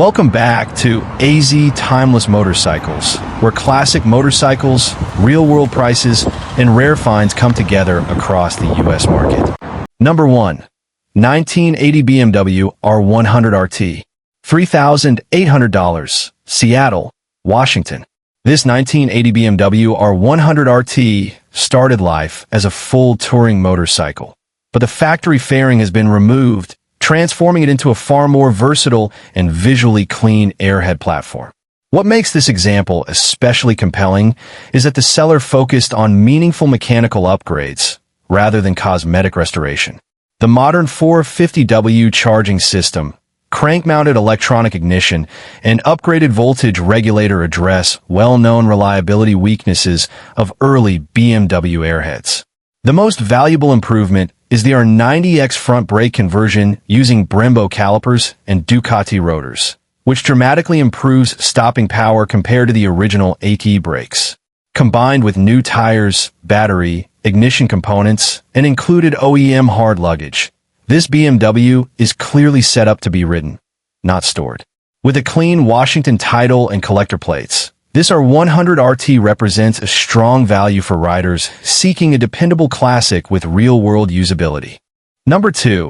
Welcome back to AZ Timeless Motorcycles, where classic motorcycles, real-world prices, and rare finds come together across the U.S. market. Number 1. 1980 BMW R100 RT. $3,800, Seattle, Washington. This 1980 BMW R100 RT started life as a full touring motorcycle, but the factory fairing has been removed, transforming it into a far more versatile and visually clean airhead platform. What makes this example especially compelling is that the seller focused on meaningful mechanical upgrades rather than cosmetic restoration. The modern 450W charging system, crank-mounted electronic ignition, and upgraded voltage regulator address well-known reliability weaknesses of early BMW airheads. The most valuable improvement is the R90X front brake conversion using Brembo calipers and Ducati rotors, which dramatically improves stopping power compared to the original AT brakes. Combined with new tires, battery, ignition components, and included OEM hard luggage, this BMW is clearly set up to be ridden, not stored. With a clean Washington title and collector plates, this R100 RT represents a strong value for riders seeking a dependable classic with real-world usability. Number 2.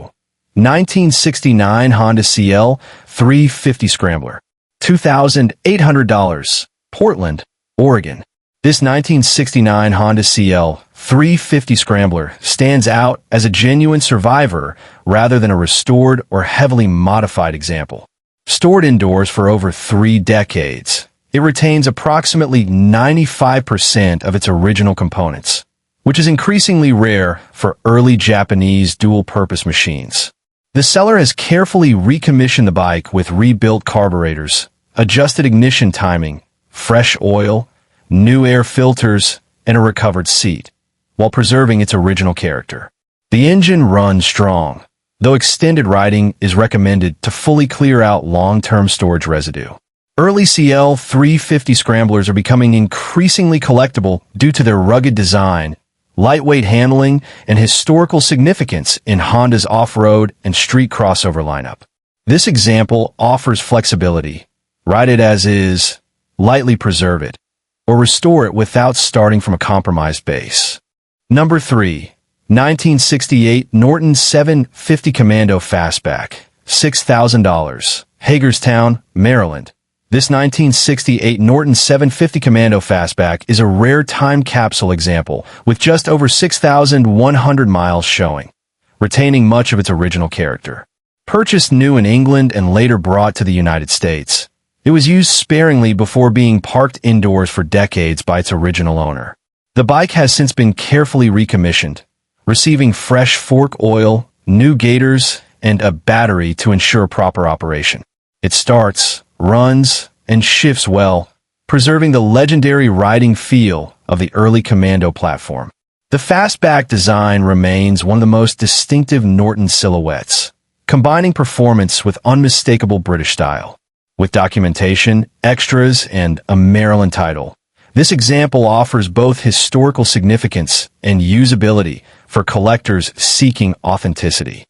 1969 Honda CL 350 Scrambler. $2,800, Portland, Oregon. This 1969 Honda CL 350 Scrambler stands out as a genuine survivor rather than a restored or heavily modified example. Stored indoors for over 3 decades, it retains approximately 95% of its original components, which is increasingly rare for early Japanese dual-purpose machines. The seller has carefully recommissioned the bike with rebuilt carburetors, adjusted ignition timing, fresh oil, new air filters, and a recovered seat, while preserving its original character. The engine runs strong, though extended riding is recommended to fully clear out long-term storage residue. Early CL 350 Scramblers are becoming increasingly collectible due to their rugged design, lightweight handling, and historical significance in Honda's off-road and street crossover lineup. This example offers flexibility. Ride it as is, lightly preserve it, or restore it without starting from a compromised base. Number 3. 1968 Norton 750 Commando Fastback. $6,000. Hagerstown, Maryland. This 1968 Norton 750 Commando Fastback is a rare time capsule example with just over 6,100 miles showing, retaining much of its original character. Purchased new in England and later brought to the United States, it was used sparingly before being parked indoors for decades by its original owner. The bike has since been carefully recommissioned, receiving fresh fork oil, new gaiters, and a battery to ensure proper operation. It starts, runs, and shifts well, preserving the legendary riding feel of the early Commando platform. The fastback design remains one of the most distinctive Norton silhouettes, combining performance with unmistakable British style. With documentation, extras, and a Maryland title, this example offers both historical significance and usability for collectors seeking authenticity.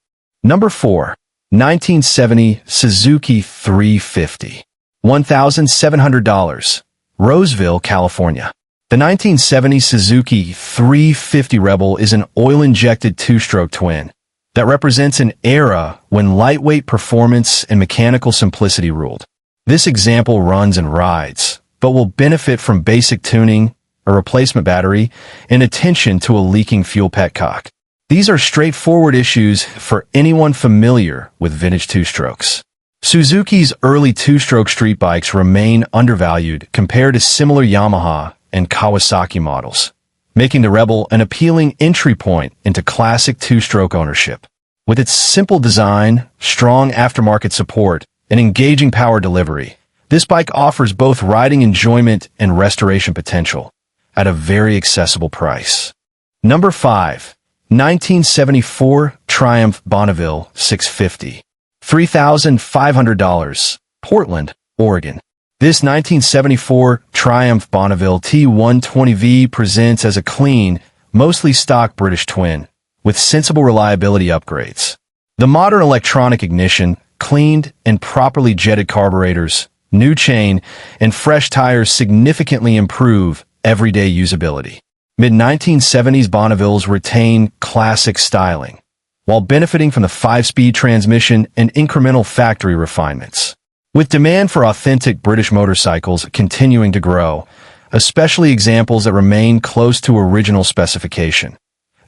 Number 4. 1970 Suzuki 350. $1,700. Roseville, California. The 1970 Suzuki 350 Rebel is an oil-injected two-stroke twin that represents an era when lightweight performance and mechanical simplicity ruled. This example runs and rides, but will benefit from basic tuning, a replacement battery, and attention to a leaking fuel petcock. These are straightforward issues for anyone familiar with vintage two-strokes. Suzuki's early two-stroke street bikes remain undervalued compared to similar Yamaha and Kawasaki models, making the Rebel an appealing entry point into classic two-stroke ownership. With its simple design, strong aftermarket support, and engaging power delivery, this bike offers both riding enjoyment and restoration potential at a very accessible price. Number 5. 1974 Triumph Bonneville 650. $3,500. Portland, Oregon. This 1974 Triumph Bonneville T120V presents as a clean, mostly stock British twin, with sensible reliability upgrades. The modern electronic ignition, cleaned and properly jetted carburetors, new chain, and fresh tires significantly improve everyday usability. Mid-1970s Bonnevilles retain classic styling, while benefiting from the 5-speed transmission and incremental factory refinements. With demand for authentic British motorcycles continuing to grow, especially examples that remain close to original specification,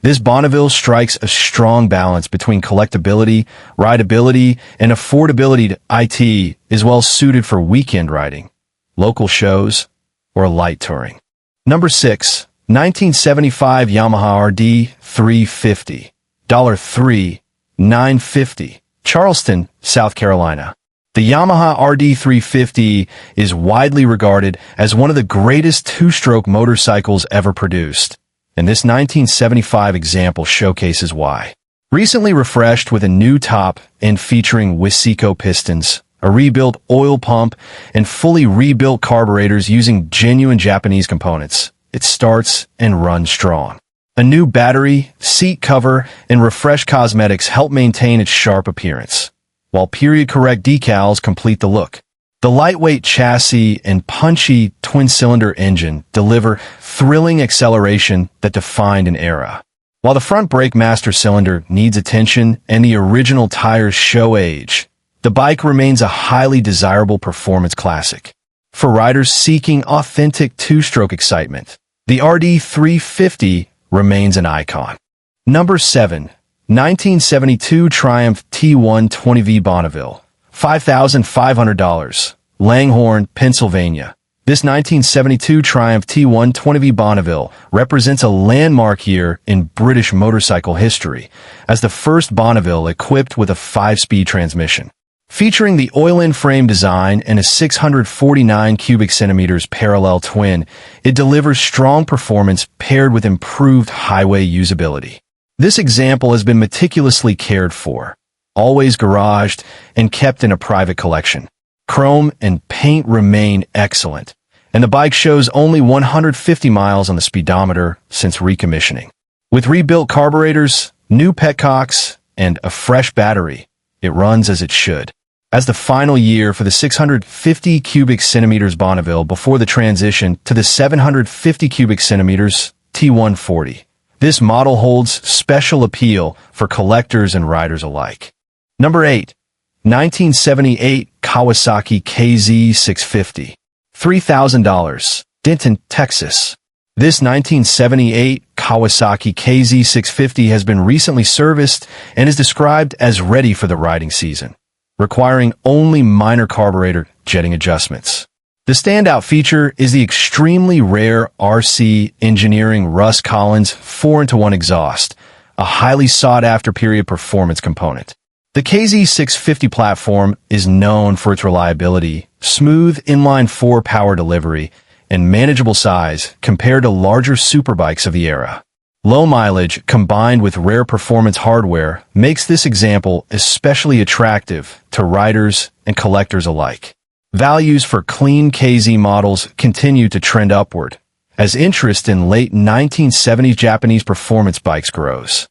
this Bonneville strikes a strong balance between collectability, rideability, and affordability. It is well suited for weekend riding, local shows, or light touring. Number 6. 1975 Yamaha RD 350. $3,950. Charleston, South Carolina. The Yamaha RD 350 is widely regarded as one of the greatest two-stroke motorcycles ever produced, and this 1975 example showcases why. Recently refreshed with a new top and featuring Wisico pistons, a rebuilt oil pump, and fully rebuilt carburetors using genuine Japanese components, it starts and runs strong. A new battery, seat cover, and refreshed cosmetics help maintain its sharp appearance, while period-correct decals complete the look. The lightweight chassis and punchy twin-cylinder engine deliver thrilling acceleration that defined an era. While the front brake master cylinder needs attention and the original tires show age, the bike remains a highly desirable performance classic. For riders seeking authentic two-stroke excitement, the RD 350 remains an icon. Number 7. 1972 Triumph T120V Bonneville. $5,500. Langhorne, Pennsylvania. This 1972 Triumph T120V Bonneville represents a landmark year in British motorcycle history, as the first Bonneville equipped with a 5-speed transmission. Featuring the oil-in frame design and a 649 cubic centimeters parallel twin, it delivers strong performance paired with improved highway usability. This example has been meticulously cared for, always garaged, and kept in a private collection. Chrome and paint remain excellent, and the bike shows only 150 miles on the speedometer since recommissioning. With rebuilt carburetors, new petcocks, and a fresh battery, it runs as it should. As the final year for the 650 cubic centimeters Bonneville before the transition to the 750 cubic centimeters T140, this model holds special appeal for collectors and riders alike. Number 8. 1978 Kawasaki KZ650. $3,000. Denton, Texas. This 1978 Kawasaki KZ650 has been recently serviced and is described as ready for the riding season, requiring only minor carburetor jetting adjustments. The standout feature is the extremely rare RC Engineering Russ Collins 4-into-1 exhaust, a highly sought-after period performance component. The KZ650 platform is known for its reliability, smooth inline-4 power delivery, and manageable size compared to larger superbikes of the era. Low mileage combined with rare performance hardware makes this example especially attractive to riders and collectors alike. Values for clean KZ models continue to trend upward, as interest in late 1970s Japanese performance bikes grows.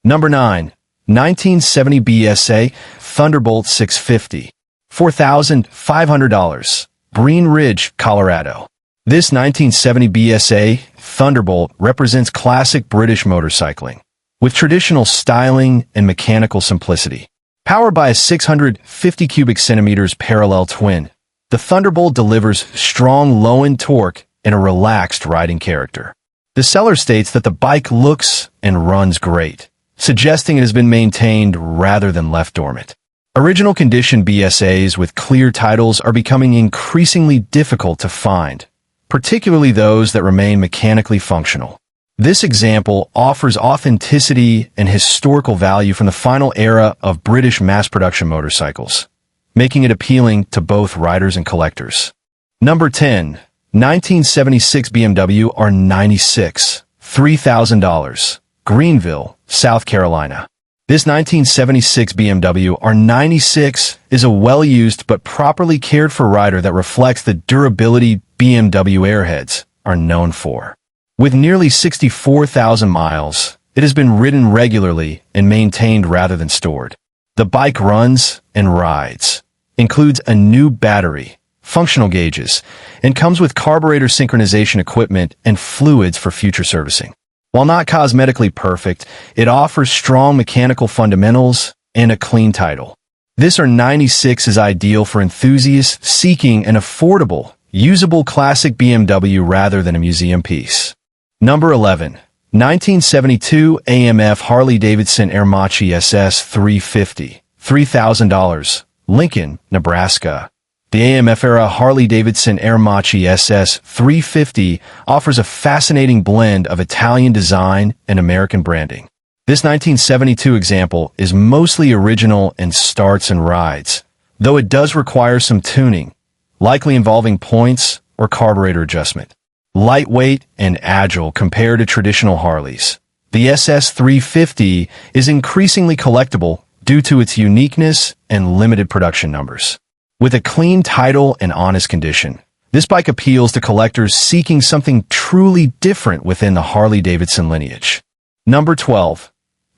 Number 9. 1970 BSA Thunderbolt 650. $4,500. Green Ridge, Colorado. This 1970 BSA Thunderbolt represents classic British motorcycling, with traditional styling and mechanical simplicity. Powered by a 650 cubic centimeters parallel twin, the Thunderbolt delivers strong low-end torque and a relaxed riding character. The seller states that the bike looks and runs great, suggesting it has been maintained rather than left dormant. Original condition BSAs with clear titles are becoming increasingly difficult to find, particularly those that remain mechanically functional. This example offers authenticity and historical value from the final era of British mass-production motorcycles, making it appealing to both riders and collectors. Number 10. 1976 BMW R96. $3,000. Greenville, South Carolina. This 1976 BMW R96 is a well-used but properly cared for rider that reflects the durability BMW airheads are known for. With nearly 64,000 miles, it has been ridden regularly and maintained rather than stored. The bike runs and rides, includes a new battery, functional gauges, and comes with carburetor synchronization equipment and fluids for future servicing. While not cosmetically perfect, it offers strong mechanical fundamentals and a clean title. This R96 is ideal for enthusiasts seeking an affordable, usable classic BMW rather than a museum piece. Number 11. 1972 AMF Harley-Davidson Airmachi SS 350, $3,000, Lincoln, Nebraska. The AMF-era Harley-Davidson Airmachi SS 350 offers a fascinating blend of Italian design and American branding. This 1972 example is mostly original and starts and rides, though it does require some tuning, likely involving points or carburetor adjustment. Lightweight and agile compared to traditional Harleys, the SS 350 is increasingly collectible due to its uniqueness and limited production numbers. With a clean title and honest condition, this bike appeals to collectors seeking something truly different within the Harley-Davidson lineage. Number 12.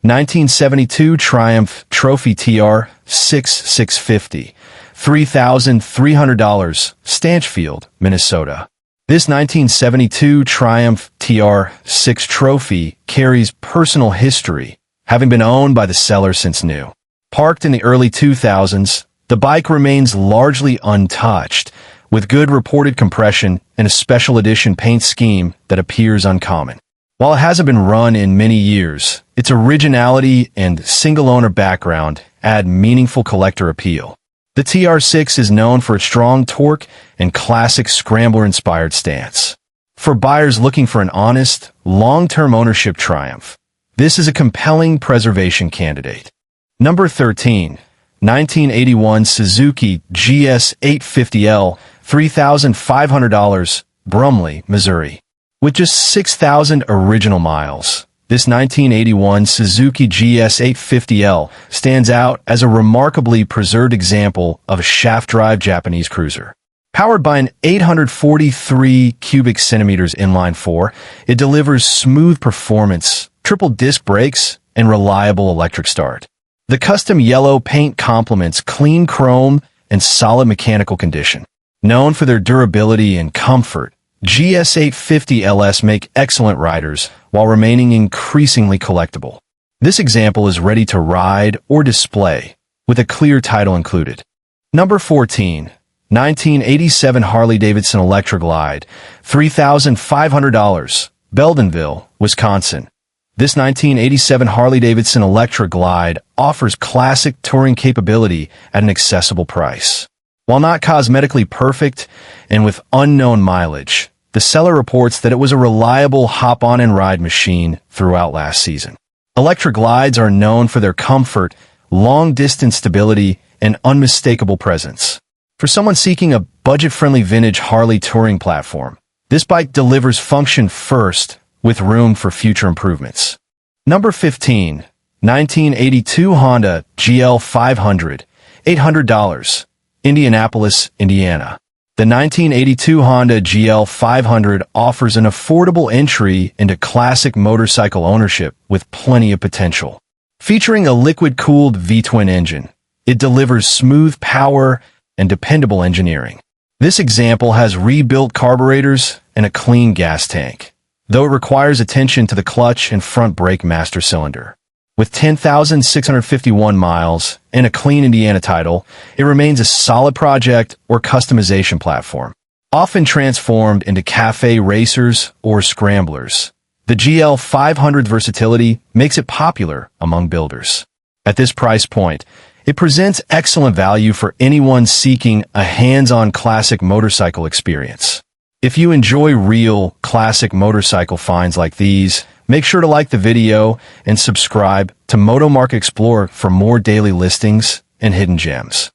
1972 Triumph Trophy TR 650, $3,300, Stanchfield, Minnesota. This 1972 Triumph TR6 Trophy carries personal history, having been owned by the seller since new. Parked in the early 2000s, the bike remains largely untouched, with good reported compression and a special edition paint scheme that appears uncommon. While it hasn't been run in many years, its originality and single-owner background add meaningful collector appeal. The TR6 is known for its strong torque and classic scrambler-inspired stance. For buyers looking for an honest, long-term ownership Triumph, this is a compelling preservation candidate. Number 13. 1981 Suzuki GS 850L, $3,500, Brumley, Missouri. With just 6,000 original miles, this 1981 Suzuki GS 850L stands out as a remarkably preserved example of a shaft-drive Japanese cruiser. Powered by an 843 cubic centimeters inline-4, it delivers smooth performance, triple disc brakes, and reliable electric start. The custom yellow paint complements clean chrome and solid mechanical condition. Known for their durability and comfort, GS 850 LS make excellent riders while remaining increasingly collectible. This example is ready to ride or display, with a clear title included. Number 14. 1987 Harley-Davidson Electra Glide, $3,500, Beldenville, Wisconsin. This 1987 Harley-Davidson Electra Glide offers classic touring capability at an accessible price. While not cosmetically perfect and with unknown mileage, the seller reports that it was a reliable hop-on-and-ride machine throughout last season. Electra Glides are known for their comfort, long-distance stability, and unmistakable presence. For someone seeking a budget-friendly vintage Harley touring platform, this bike delivers function first, with room for future improvements. Number 15. 1982 Honda GL 500, $800, Indianapolis, Indiana. The 1982 Honda GL 500 offers an affordable entry into classic motorcycle ownership with plenty of potential. Featuring a liquid-cooled V-twin engine, it delivers smooth power and dependable engineering. This example has rebuilt carburetors and a clean gas tank, though it requires attention to the clutch and front brake master cylinder. With 10,651 miles and a clean Indiana title, it remains a solid project or customization platform, often transformed into cafe racers or scramblers. The GL 500's versatility makes it popular among builders. At this price point, it presents excellent value for anyone seeking a hands-on classic motorcycle experience. If you enjoy real, classic motorcycle finds like these, make sure to like the video and subscribe to Moto Market Explorer for more daily listings and hidden gems.